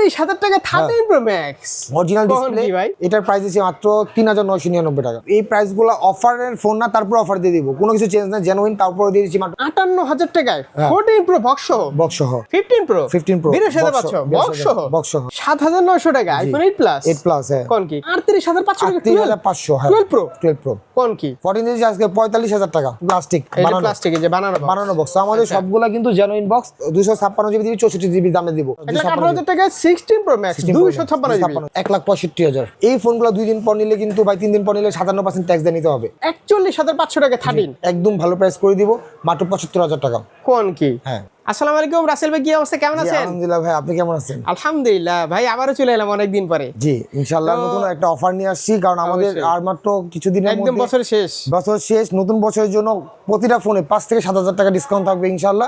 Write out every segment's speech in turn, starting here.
৩৯,০০০ টাকা 13 pro max original display ভাই এটার প্রাইস আছে মাত্র ৩৯৯৯ টাকা। এই প্রাইসগুলো অফারের ফোন না, তারপর অফার দিয়ে দিব, কোনো কিছু চেঞ্জ না, জেনুইন। তারপর দিয়ে দিচ্ছি মাত্র ৫৮,০০০ টাকায় 14 প্রো বক্স সহ, বক্স সহ 15 প্রো 15 প্রো ৮২,০০০ পাচ্ছ বক্স সহ, বক্স সহ ৭৯০০ টাকা আইফোন 8 প্লাস 8 প্লাস। হ্যাঁ কোন কি ৩৮,৫০০ টাকা ৩৮,৫০০। হ্যাঁ 12 প্রো 12 প্রো কোন কি 14 ইঞ্চি আজকে ৪৫,০০০ টাকা প্লাস্টিক এটা প্লাস্টিক যে বানানো বক্স। আমাদের সবগুলা কিন্তু জেনুইন বক্স। 256 জিবি দিবি, 64 জিবি দামে দিব। ১,১৮,০০০ টাকায় 16 প্রো ম্যাক্স 256 জিবি ১,৬৫,০০০। এই ফোনগুলো 2 দিন পর নিলে কিন্তু ভাই 3 দিন পর নিলে ৫৭% ট্যাক্স দিয়ে নিতে হবে। ৪১,৫০০ টাকা 13 একদম ভালো প্রাইস করে দিব মাত্র ৭৫,০০০ টাকা। কোন কি হ্যাঁ। আসসালামু আলাইকুম রাসেল ভাই, কি অবস্থা, কেমন আছেন? আলহামদুলিল্লাহ ভাই, আপনি কেমন আছেন? আলহামদুলিল্লাহ ভাই, আবারও চলে এলাম অনেকদিন পরে। জি ইনশাআল্লাহ নতুন একটা অফার নিয়ে আসছি, কারণ আমাদের আর মাত্র কিছুদিনের একদম মধ্যে বছর শেষ। নতুন বছরের জন্য প্রতিটা ফোনে ৫ থেকে ৭,০০০ টাকা ডিসকাউন্ট থাকবে ইনশাআল্লাহ।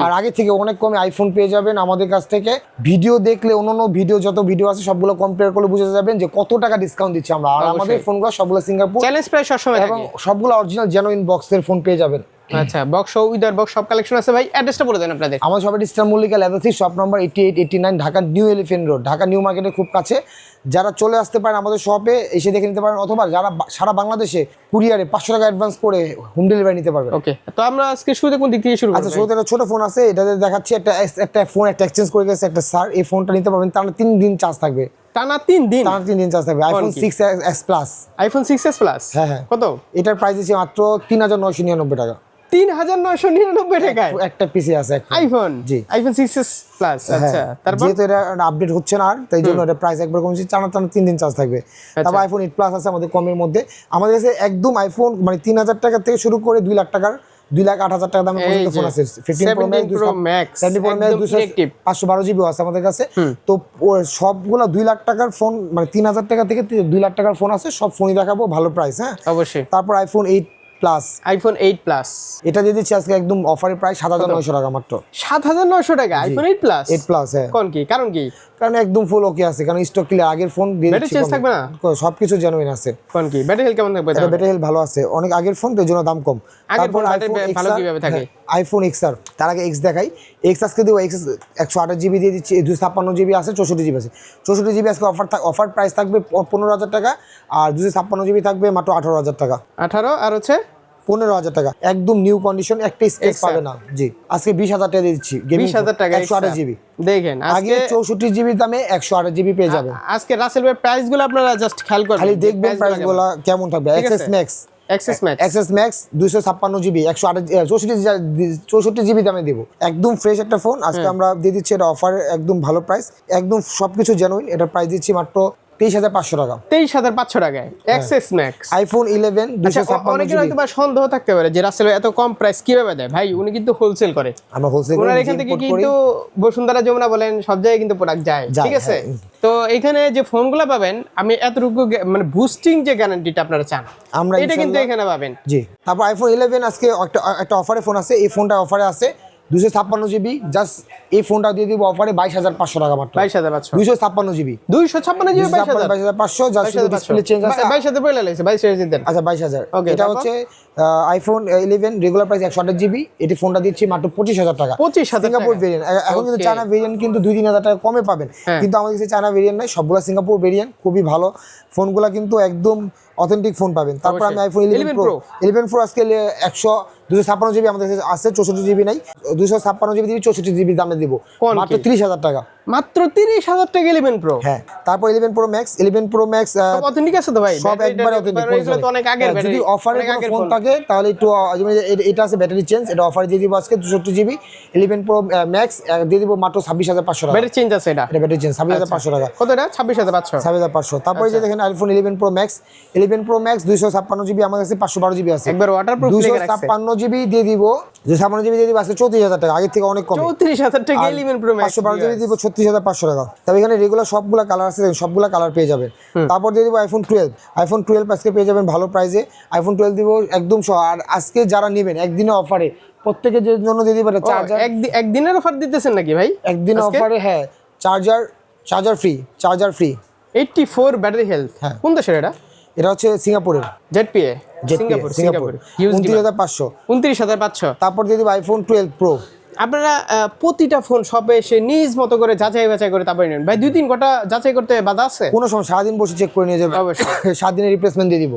আর আগে থেকে অনেক কমে আইফোন পেয়ে যাবেন আমাদের কাছ থেকে। ভিডিও দেখলে অন্যান্য ভিডিও যত ভিডিও আছে সবগুলো কম্পেয়ার করলে বুঝে যাবেন যে কত টাকা ডিসকাউন্ট দিচ্ছি আমরা। আর আমাদের ফোনগুলো সবগুলো সিঙ্গাপুর চ্যালেঞ্জ প্রাইস সবসময় এবং সবগুলো অরিজিনাল জেনুইন বক্সের ফোন পেয়ে যাবেন। আচ্ছা, বক্স উইদার বক্স সব কালেকশন আছে ভাই। অ্যাড্রেসটা বলে দেন আপনাদের। আমার শপের digital Mallika level 3 shop number 88 89 Dhaka new elephant road, Dhaka new মার্কেটের খুব কাছে। যারা চলে আসতে পারেন আমাদের শপে এসে দেখে নিতে পারেন, অথবা যারা সারা বাংলাদেশে কুরিয়ারে ৫০০ টাকা অ্যাডভান্স করে হোম ডেলিভারি নিতে পারবেন। ওকে, তো আমরা আজকে শুরুতে কোন দিক থেকে শুরু করব? আচ্ছা, শুরুতে একটা ছোট ফোন আছে, এটাতে দেখাচ্ছি একটা ফোন একটা এক্সচেঞ্জ করে গেছে একটা স্যার। এই ফোনটা নিতে পারবেন, তার 3 দিন চার্জ থাকবে। টানা 3 দিন চার্জ থাকবে। IPhone 6s plus. IPhone 6s plus. হ্যাঁ কত? এটার প্রাইস আছে মাত্র ৩৯৯৯ টাকা। ৩৯৯৯ টাকায় একটা পিসি আছে আইফোন। জি আইফোন 6s প্লাস। আচ্ছা, তারপর যেহেতু এটা আপডেট হচ্ছে না আর, তাই জন্য এটা প্রাইস একবার কমছে। টানা 3 দিন চার্জ থাকবে। তারপর আইফোন 8 প্লাস আছে আমাদের কমের মধ্যে। আমাদের কাছে একদম আইফোন মানে ৩,০০০ টাকা থেকে শুরু করে 2 লাখ টাকার 2,08,000 টাকা দামের পর্যন্ত ফোন আছে। 15 প্রো ম্যাক্স 512 জিবি আছে আমাদের কাছে। তো সবগুলা 2 লাখ টাকার ফোন, মানে 3,০০০ টাকা থেকে 2 লাখ টাকার ফোন আছে, সব ফোনই দেখাবো ভালো প্রাইস। হ্যাঁ অবশ্যই। তারপর আইফোন 8 প্লাস। আইফোন 8 প্লাস এটা দিয়ে দিচ্ছি আজকে একদম অফারে প্রায় ৭৯০০ টাকা মাত্র। ৭৯০০ টাকা আইফোন 8 প্লাস। 8 প্লাস। হ্যাঁ কোন কি কারণ কি? কারণ একদম ফুল ওকে আছে, কারণ স্টক ক্লিয়ার। আগের ফোন দিয়ে ব্যাটারি চেঞ্জ থাকবে না, সবকিছু জেনুইন আছে। কোন কি ব্যাটারি হেলথ কেমন থাকবে? এটা ব্যাটারি হেলথ ভালো আছে, অনেক আগের ফোন, এর জন্য দাম কম। তারপর আইফোন ভালো কিভাবে থাকে? আইফোন XR, তার আগে X দেখাই। X আজকে দিব, X 128 জিবি দিয়ে দিচ্ছি, 256 জিবি আছে, 64 জিবি আছে। 64 জিবি আজকে অফার প্রাইস থাকবে 15,০০০ টাকা, আর 256 জিবি থাকবে মাত্র 18,০০০ টাকা। 18 আর হচ্ছে 15,০০০ টাকা, একদম নিউ কন্ডিশন, একটা স্কেচ পাবে না। জি আজকে 20,০০০ টাকা দিয়ে দিচ্ছি। 20,০০০ টাকা 128 জিবি দেখেন, আগে 64 জিবি দামে 128 জিবি পেয়ে যাবেন। আজকে রাসেল ভাই প্রাইস গুলো আপনারা জাস্ট খেয়াল করবেন, খালি দেখবেন প্রাইস গুলো কেমন থাকবে। XS Max 256 জিবি 64 জিবি দামে দিব, একদম ফ্রেশ একটা ফোন আজকে আমরা দিয়ে দিচ্ছি। এটা অফারে একদম ভালো প্রাইস, একদম সবকিছু জেনুইন। এটা প্রাইস দিচ্ছি মাত্র 23,৫০০ টাকা। 23,৫০০ টাকায় XS Max আইফোন 11 256 জিবি। হয়তো বা সন্দেহ থাকতে পারে যে রাসেল এত কম প্রাইস কিভাবে দেয়। ভাই উনি কিন্তু হোলসেল করে, আমরা হোলসেল করি। এখান থেকে কিন্তু বসুন্ধরা যমুনা বলেন সব জায়গায় কিন্তু প্রোডাক্ট যায়, ঠিক আছে? তো এখানে যে ফোনগুলো পাবেন, আমি এতটুকু মানে বুস্টিং যে গ্যারান্টিটা আপনারা চান, আমরা এটা কিন্তু এখানে পাবেন। জি তারপর আইফোন 11 আজকে একটা অফারে ফোন আছে। এই ফোনটা অফারে আছে 256 জিবি, জাস্ট এই ফোনটা দিয়ে দিব অফারে 22,৫০০ টাকা মাত্র। 22,৫০০ 256 GB 256 GB 22,৫০০, just display change আছে। 22,০০০ বলে লাগছে 22,০০০ দেন। আচ্ছা 22,০০০। ওকে, এটা হচ্ছে আইফোন 11 রেগুলার প্রাইস 128 জিবি, এটি ফোনটা দিচ্ছি মাত্র 25,০০০ টাকা। 25,০০০ সিঙ্গাপুর ভেরিয়েন্ট। এখন কিন্তু চায়না ভেরিয়েন্ট কিন্তু 2-3,০০০ টাকা কমে পাবেন, কিন্তু আমাদের কাছে চায়না ভেরিয়েন্ট নাই, সবগুলো সিঙ্গাপুর ভেরিয়েন্ট, খুবই ভালো ফোনগুলো, কিন্তু একদম অথেন্টিক ফোন পাবেন। তারপর আমি আইফোন 11 প্রো আজকে 256 জিবি আমাদের কাছে আছে, 64 জিবি নাই। 256 জিবি দিবি, 64 জিবি দামে দিব মাত্র 30,০০০ টাকা। মাত্র 30,০০০ টাকা 11 প্রো। হ্যাঁ তারপর 11 প্রো ম্যাক্স সব অথেন্টিক আছে তো ভাই, সব একবারে অথেন্টিক। এগুলো তো অনেক আগের ব্যাটারি। যদি অফারে কোনো ফোন থাকে তাহলে একটু, এটা আছে ব্যাটারি চেঞ্জ, এটা অফারে দিয়ে দিব আজকে 64 জিবি 11 প্রো ম্যাক্স দিয়ে দিব মাত্র 26,৫০০ টাকা। ব্যাটারি চেঞ্জ আছে এটা ব্যাটারি চেঞ্জ 26,৫০০ টাকা। কত এটা? 26,৫০০। 26,৫০০। তারপরে যে দেখেন আইফোন 11 প্রো ম্যাক্স 256 জিবি আমাদের কাছে 512 জিবি আছে, একবার ওয়াটারপ্রুফ লেগে রাখছে। 256 জিবি দিয়ে দিব, 256 জিবি দিয়ে দিব আজকে 34,০০০ টাকা, আগের থেকে অনেক কম। 34,০০০ টাকা 11 প্রো ম্যাক্স 512 জিবি দিব 36,৫০০ টাকা। তবে এখানে রেগুলার সবগুলা কালার আছে, সবগুলা কালার পেয়ে যাবেন। তারপর দিয়ে দিব আইফোন 12 আজকে পেয়ে যাবেন ভালো প্রাইসে। আইফোন 12 দিব একদম সহ। আর আজকে যারা নেবেন একদিনের অফারে প্রত্যেকের জন্য দিয়ে দিব চার্জার। একদিনের অফার দিতেছেন নাকি ভাই? একদিন অফারে, হ্যাঁ, চার্জার ফ্রি 84 ব্যাটারি হেলথ। কোন দেশের এটা? এটা হচ্ছে সিঙ্গাপুরের সিঙ্গাপুর 29,৫০০। 29,৫০০। তারপর দিয়ে দিব আইফোন 12 প্রো আপনারা প্রতিটা ফোন শপে এসে নিজ মতো করে যাচাই বাছাই করে তারপরে নেন ভাই। 2-3 ঘন্টা যাচাই করতে বাধা আছে? কোনো সময় সারাদিন বসে চেক করে নিয়ে যাবে, অবশ্যই 7 দিনের রিপ্লেসমেন্ট দিয়ে দিব।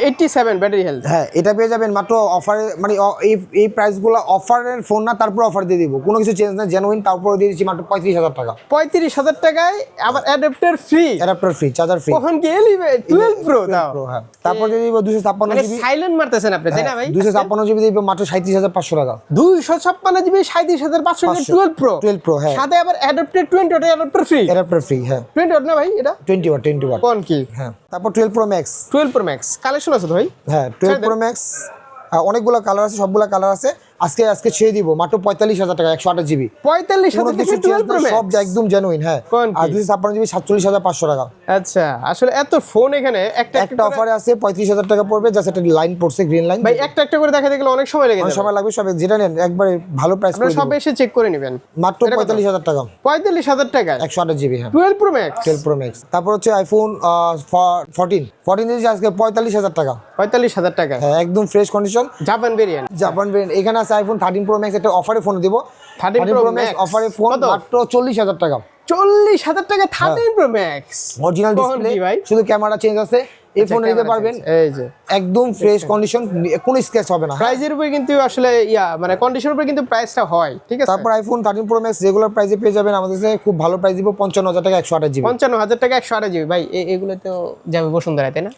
87 ব্যাটারি হেলথ। হ্যাঁ, এটা পেয়ে যাবেন মাত্র অফারে, মানে এই প্রাইসগুলো অফারের ফোন না, তারপর অফার দিয়ে দিব, কোনো কিছু চেঞ্জ না, জেনুইন। তারপরে দিয়ে দিচ্ছি মাত্র 35,000 টাকা। 35,000 টাকায় আবার adapter free, adapter free, charger free. কখন কি 12 প্রো দাও? হ্যাঁ, তারপর দিয়ে দিব 256 মানে জিবি। সাইলেন্ট মারতেছেন আপনি তাই না ভাই? 256 জিবি দিব মাত্র 37,500 টাকা। 256 জিবি 37,500 12 প্রো। 12 প্রো, হ্যাঁ, সাথে আবার adapter 20 watt adapter free. Adapter free, হ্যাঁ, 20 ওয়াট না ভাই এটা? 20 ওয়াট। কোন কি? হ্যাঁ, তারপর 12 pro max. 12 pro max collection আছে তো ভাই? হ্যাঁ, 12 প্রো ম্যাক্স অনেকগুলো কালার আছে, সবগুলো কালার আছে। আজকে ছেড়ে দিব মাত্র 45,000 টাকা, 128 জিবি। 45,000 টাকা 12 প্রো সব ম্যাক্স একদম জেনুইন। হ্যাঁ, কোন আর কি? 256 জিবি 47,500 টাকা। আচ্ছা, আসলে এত ফোন এখানে একটা একটা অফারে আছে 35,000 টাকা পড়বে, জাস্ট একটা লাইন পড়ছে, গ্রিন লাইন। ভাই একটা করে দেখাতে গেলে অনেক সময় লেগে অনেক যাবে। সময় লাগবে, সব যেটা নেন একবারে ভালো প্রাইস করে আপনারা দিব। সব এসে চেক করে নেবেন মাত্র 45,000 টাকা, 45,000 টাকায় 128 জিবি। হ্যাঁ, 12 প্রো ম্যাক্স। 12 pro max. তারপর হচ্ছে আইফোন 14 দিয়েছি আজকে 45,000 টাকা। 45,000 টাকায় হ্যাঁ, একদম fresh condition, Japan variant. Japan variant. এখানে আছে আইফোন 13 প্রো ম্যাক্স, একটা অফারে ফোন দিব। 13 13 প্রো প্রো ম্যাক্স ম্যাক্স অফারে ফোন কত? মাত্র 40,000 টাকা। 40,000 টাকা 13 প্রো ম্যাক্স অরিজিনাল ডিসপ্লে, ভাই? শুধু ক্যামেরা চেঞ্জ আছে। এই ফোন নিতে পারবেন, এই যে একদম ফ্রেশ কন্ডিশন, কোনো স্ক্র্যাচ হবে না। প্রাইজের উপরে কিন্তু আসলে মানে কন্ডিশনের উপরে কিন্তু প্রাইসটা হয়, ঠিক আছে? তারপর আইফোন 13 প্রো ম্যাক্স রেগুলার প্রাইসে পেয়ে যাবেন আমাদের কাছে, খুব ভালো প্রাইস দিব, 55,000 টাকা, 128 জিবি। 55,000 টাকা 128 জিবি। ভাই এগুলো তো যাবে বসুন্ধরা তাই না?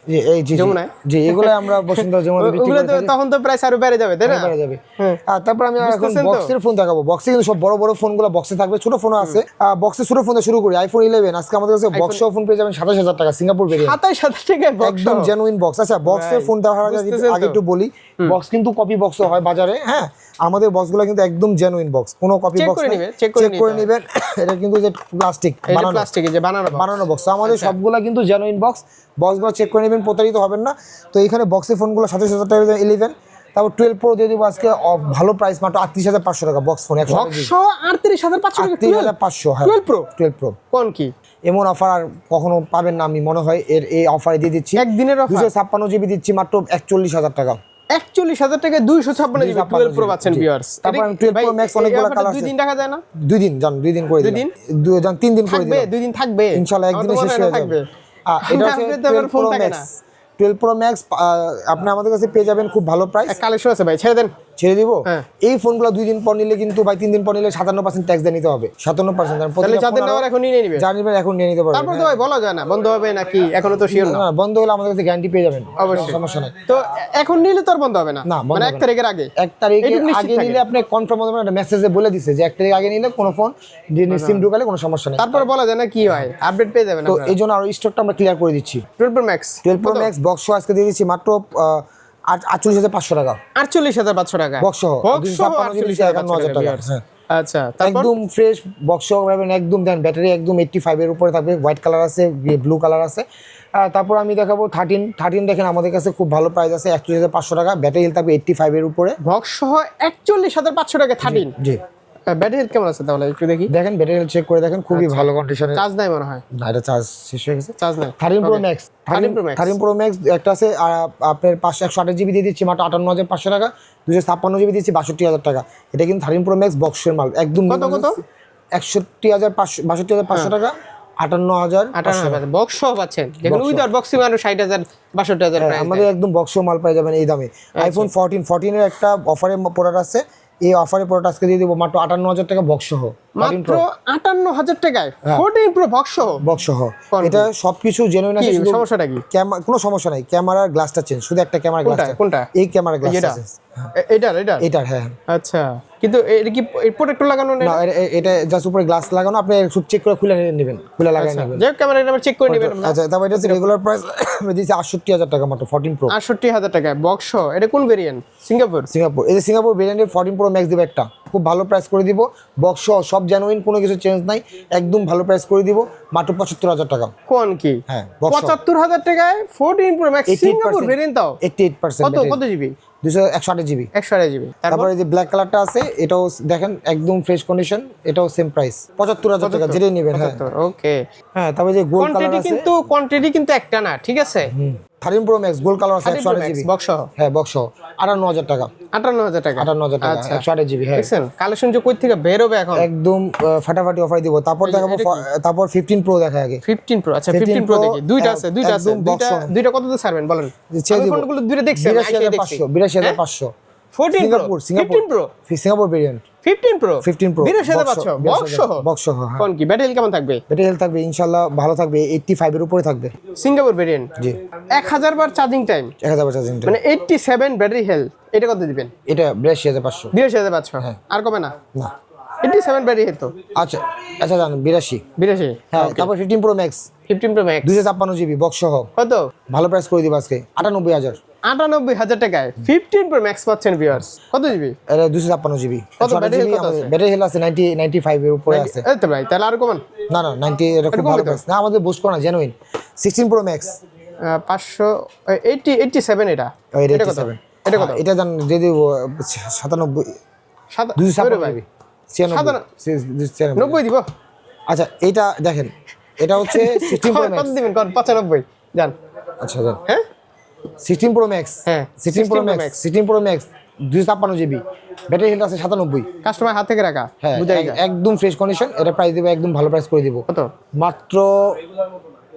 জি, যমুনায়? জি, এগুলো আমরা বসুন্ধরা যমুনা বিক্রি ওগুলো করে তো থাকি। তখন তো প্রাইস আরো বেড়ে যাবে তাই না? বেড়ে যাবে। হ্যাঁ। আর তারপর আমি এখন বুঝতেছেন তো? বক্সের ফোন দেখাবো। বক্সে কিন্তু সব বড় বড় ফোনগুলো বক্সে থাকবে, ছোট ফোনও আছে। বক্সে ছোট ফোন দিয়ে শুরু করি। আইফোন 11 আজকে আমাদের কাছে বক্স সহ ফোন পেয়ে যাবেন 27,000 টাকা, সিঙ্গাপুর ভেরিয়েন্ট। 27,000 টাকায় বক্স একদম জেনুইন বক্স। আচ্ছা, বক্সে ফোন দেওয়ার আগে বুঝতেছেন আগে তো? একটু বলি, বক্স কিন্তু কপি বক্সও হয় বাজারে। হ্যাঁ, আমাদের বক্সগুলো কিন্তু একদম জেনুইন বক্স, কোনো কপি চেক বক্স করে নেই। নিবে, চেক করে চেক করে নেবেন। এটা কিন্তু যে প্লাস্টিক এটা বানানো, প্লাস্টিকের যে বানানো বক্স। আমাদের সবগুলা কিন্তু জেনুইন বক্স। বক্সগুলো চেক করে নেবেন, প্রতারিত হবেন না। তো এখানে বক্সের ফোনগুলো 27,000 টাকা 11। তারপর 12 প্রো দিয়ে দিব আজকে ভালো প্রাইস মাত্র 38,500 টাকা বক্স ফোন। বক্স 38,500 টাকা 38,500। হ্যাঁ, 12 প্রো। 12 প্রো কোন কি? এমন অফার আর কখনো পাবেন না, আমি মনে হয় এই অফারে দিয়ে দিচ্ছি। একদিনের অফার 256 জিবি দিচ্ছি মাত্র 41,000 টাকা। 41,000 টাকায় 256 জিবি 12 প্রো পাচ্ছেন ভিউয়ার্স। তারপর 12 প্রো ম্যাক্স অনেকগুলো কালার আছে। 2 দিন টাকা যায় না? 2 দিন যান, 2 দিন করে দিন। 3 দিন করে থাকবে, দিন 2 দিন থাকবে ইনশাআল্লাহ, একদিনে শেষ হয়ে যাবে। এটা হচ্ছে আপনি তো আবার 12 ফোন প্রো থাকে না। ম্যাক্স। 12 প্রো ম্যাক্স আপনি আমাদের কাছে পেয়ে যাবেন খুব ভালো প্রাইস। কালেকশন আছে ভাই, ছেড়ে দেন। ছেড়ে দিব। হ্যাঁ। এই ফোনগুলো 2 দিন পর নিলে কিন্তু ভাই 3 দিন পর নিলে 57% ট্যাক্স দিয়ে নিতে হবে। 57%। তাহলে যাদের নেওয়ার এখন নিয়ে নেবে। জানিবেন এখন নিয়ে নিতে পারবেন। তারপর তো ভাই বলা যায় না বন্ধ হবে নাকি, এখনো তো শিওর না। না, বন্ধ হলে আমাদের কাছে গ্যারান্টি পেয়ে যাবেন, অবশ্যই। সমস্যা নাই। তো এখন নিলে তো আর বন্ধ হবে না, না, বন্ধ মানে হবে 1 না। তারিখের আগে। 1 তারিখের এটুকু নিশ্চিত আগে থাকেন। নিলে আপনি কনফার্ম হবে না, একটা মেসেজে বলে দিছে যে 1 তারিখ আগে নিলে কোনো ফোন সিম ঢুকালে কোনো সমস্যা নেই। তারপর বলা যায় না কি হয়, আপডেট পেয়ে যাবেন তো আপনারা। এই জন্য আরো স্টকটা আমরা ক্লিয়ার করে দিচ্ছি। 12 pro max 12 pro max box সহ আজকে দিয়ে দিচ্ছি মাত্র 48,500 টাকা 48,500 টাকা বক্স সহ। 256 জিবি 51,000 টাকা। হ্যাঁ, আচ্ছা, তারপর একদম ফ্রেশ বক্স সহ পাবেন, একদম দেন। ব্যাটারি একদম 85 এর উপরে থাকবে, হোয়াইট কালার আছে, ব্লু কালার আছে। তারপর আমি দেখাবো 13 দেখেন আমাদের কাছে খুব ভালো প্রাইস আছে 41,500 টাকা। ব্যাটারি হেলথ থাকবে 85 এর উপরে। বক্স সহ 41,500 টাকা 13। জি, ব্যাটারি হেলথ কেমন আছে তাহলে একটু দেখি। দেখেন ব্যাটারি হেলথ চেক করে দেখেন, খুবই ভালো কন্ডিশনে। চার্জ নাই মনে হয়। না, এটা চার্জ শেষ হয়ে গেছে। চার্জ নাই। 13 pro max 13 Pro Max। 13 pro max একটা আছে আপনার 128 জিবি দিয়ে দিচ্ছি মাত্র 58,500 টাকা। 256 জিবি দিচ্ছি 62,000 টাকা। এটা কিন্তু 13 প্রো ম্যাক্স বক্সের মাল, একদম কত? 61,500 62,500 টাকা। 58,000 বক্স সহ পাচ্ছেন, যেখানে উইদাউট বক্সিং আর 60,000 62,000 প্রাইস। আমাদের একদম বক্স মাল পাই যাবেন এই দামে। আইফোন 14 এর একটা অফারে প্রোডাক্ট আছে, এই অফারে প্রোডাক্ট আজকে দিয়ে দেবো মাত্র 58,000 টাকা বক্স সহ। মাত্র 58,000 টাকায় 14 প্রো বক্স সহ। বক্স সহ কোন এটা সবকিছু জেনুইন আছে, শুধু সমস্যাটা কি? কোনো সমস্যা নাই, ক্যামেরার গ্লাসটা চেঞ্জ, শুধু একটা ক্যামেরা গ্লাস। কোনটা? এই ক্যামেরা গ্লাসটা চেঞ্জ। এটার হ্যাঁ। আচ্ছা, কিন্তু এটা কি প্রোটেক্টর লাগানো নেই? না, এটা জাস্ট উপরে গ্লাস লাগানো, আপনি সব চেক করে খুলে নেবেন, খুলে লাগাই নেবেন। যে ক্যামেরা এটা চেক করে নেবেন। আচ্ছা, তারপর এটা রেগুলার প্রাইস আমি দিয়েছি 68,000 টাকা মাত্র 14 প্রো। 68,000 টাকায় বক্স সহ। এটা কোন ভেরিয়েন্ট? সিঙ্গাপুর। এই যে সিঙ্গাপুর ভেরিয়েন্টের 14 প্রো ম্যাক্স দিব একটা, খুব ভালো প্রাইস করে দিব। বক্স সহ সব জেনুইন, কোনো কিছু চেঞ্জ নাই, একদম ভালো প্রাইস করে দিব মাত্র 75,000 টাকা। কোন কি? হ্যাঁ, box সহ। 75,000 টাকায় 14 প্রো ম্যাক্স সিঙ্গাপুর ভেরিয়েন্ট তাও 88%। কত জিবি? 128 জিবি। 128 জিবি। তারপর এই যে ব্ল্যাক কালারটা আছে, এটাও দেখেন একদম ফ্রেশ কন্ডিশন, এটাও সেম প্রাইস 75,000 টাকা, যেটাই নেবেন। হ্যাঁ, ওকে। হ্যাঁ, তারপর যে গোল্ড কালার কোয়ান্টিটি আছে, কিন্তু একটা না, ঠিক আছে? 13 প্রো ম্যাক্স গোল্ড কালার আছে 128 জিবি বক্স সহ হ্যাঁ বক্স সহ 58000 টাকা 58000 টাকা 58000 টাকা 128 জিবি হ্যাঁ দেখছেন কালেকশন যে কই থেকে বের হবে এখন একদম ফাটাফাটি অফার দিব তারপর দেখাবো তারপর 15 প্রো দেখা আগে 15 প্রো আচ্ছা 15 প্রো দেখি দুইটা আছে দুইটা কত দিয়ে ছাড়বেন বলেন আমি ফোনগুলো দুইটা দেখছেন 82500 14 pro 15 pro Singapore variant 15 pro 82500 box সহ কোন কি ব্যাটারি কেমন থাকবে ব্যাটারি হেলথ থাকবে ইনশাআল্লাহ ভালো থাকবে 85 এর উপরে থাকবে সিঙ্গাপুর ভেরিয়েন্ট জি 1000 বার চার্জিং টাইম 1000 বার চার্জিং টাইম মানে 87 ব্যাটারি হেলথ এটা কত দিবেন এটা 82500 82500 হ্যাঁ আর কমে না না 87 ব্যাটারি হেলথ তো আচ্ছা আচ্ছা জান 82 হ্যাঁ তারপর 15 pro max 15 pro max 256 GB box সহ কত ভালো প্রাইস করে দিব আজকে 98000 98000 টাকায় 15 প্রো ম্যাক্স পাচ্ছেন ভিউয়ার্স কত জিবি এটা 256 জিবি কত ব্যাটারি হেলথ আছে ব্যাটারি হেলথ আছে 95 এর উপরে আছে এই তো ভাই তাহলে আর কমান না না 90 এটা খুব ভালো প্রাইস না আমাদের বুস্ট করা জেনুইন 16 প্রো ম্যাক্স 87 এটা কত এটা কত এটা জান দিয়ে দিব 97 256 90 দিব আচ্ছা এটা দেখেন এটা হচ্ছে 16 প্রো কত ম্যাক্স দিবেন কোন 95 জান আচ্ছা জান হ্যাঁ 16 প্রো ম্যাক্স হ্যাঁ 16 pro max 16 pro max 256 GB battery health আছে 97 কাস্টমার হাত থেকে রাখা হ্যাঁ বুঝাই যায় একদম ফ্রেশ কন্ডিশন এটা প্রাইস দিব একদম ভালো প্রাইস করে দিব কত মাত্র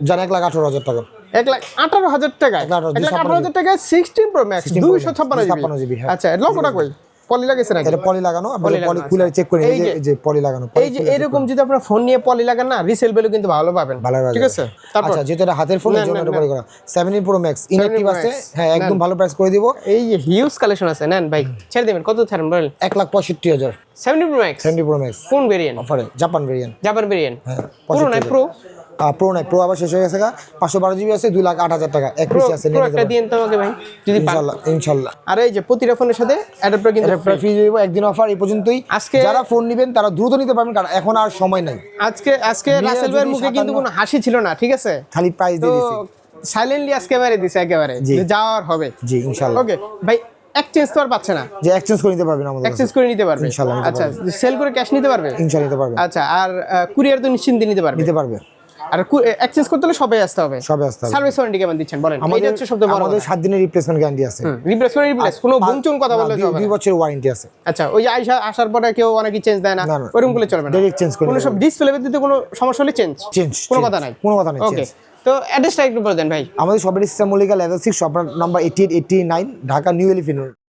জান 1,18,000 টাকা 1,18,000 টাকা 1,18,000 টাকা 16 প্রো ম্যাক্স 256 জিবি আচ্ছা লকটা কই পলি লাগাইছে নাকি এটা পলি লাগানো আপনি পলি খুলে চেক করে এই যে পলি লাগানো এই যে এরকম যদি আপনারা ফোন নিয়ে পলি লাগান না রিসেল ভ্যালু কিন্তু ভালো পাবেন ঠিক আছে তারপর আচ্ছা যেটা এটা হাতের ফোন এর জন্য এটা পলি করা 17 প্রো ম্যাক্স ইনঅ্যাক্টিভ আছে হ্যাঁ একদম ভালো প্রাইস করে দিব এই যে হিউজ কালেকশন আছে নেন ভাই ছেড়ে দিবেন কত ছাড়েন বলেন 1,65,000 17 প্রো ম্যাক্স 17 প্রো ম্যাক্স কোন ভেরিয়েন্ট অফারে জাপান ভেরিয়েন্ট হ্যাঁ পুরো না প্রো প্রো নাই প্রো আবার শেষ হয়ে গেছে 512 জিবি আছে 2,08,000 টাকা এক পিস আছে প্রো একটা দিন তোমাকে ভাই যদি ইনশাআল্লাহ আর এই যে প্রতিটা ফোনের সাথে অ্যাডাপ্টার কিন্তু ফ্রি দিব একদিন অফার এই পর্যন্তই আজকে যারা ফোন নেবেন তারা দ্রুত নিতে পারবেন কারণ এখন আর সময় নাই আজকে রাসেল ভাইয়ের মুখে কিন্তু কোনো হাসি ছিল না ঠিক আছে খালি প্রাইস দিয়ে দিছি সাইলেন্টলি আজকে মেরে দিছে একেবারে যে যাওয়ার হবে জি ইনশাআল্লাহ ওকে ভাই এক্সচেঞ্জ তো আর পাচ্ছে না যে এক্সচেঞ্জ করে নিতে পারবেন আমাদের এক্সচেঞ্জ করে নিতে পারবে ইনশাআল্লাহ আচ্ছা সেল করে ক্যাশ নিতে পারবে ইনশাআল্লাহ নিতে পারবে আচ্ছা আর কুরিয়ার তো নিশ্চিন্তে নিতে পারবে আর এক্সচেঞ্জ করতে হলে সবাই আসতে হবে সার্ভিস ওয়ারেন্টি কেমন দিচ্ছেন বলেন এটা হচ্ছে সবচেয়ে বড় আমাদের 7 দিনের রিপ্লেসমেন্ট গ্যারান্টি আছে রিপ্লেস কোনো বুমচুম কথা বললে চলবে 2 বছরের ওয়ারেন্টি আছে আচ্ছা ওই যে আসার পরে কেউ অনেকে চেঞ্জ দেয় না ওরকম গুলো চলবে না ডাইরেক্ট চেঞ্জ করে কোনো সব ডিসপ্লে দিতে কোনো সমস্যা হলে চেঞ্জ কোনো কথা নাই ওকে তো অ্যাড্রেসটা একটু বলে দেন ভাই আমাদের সবের Islam Mallika level 6 shop number 8889 Dhaka new elephant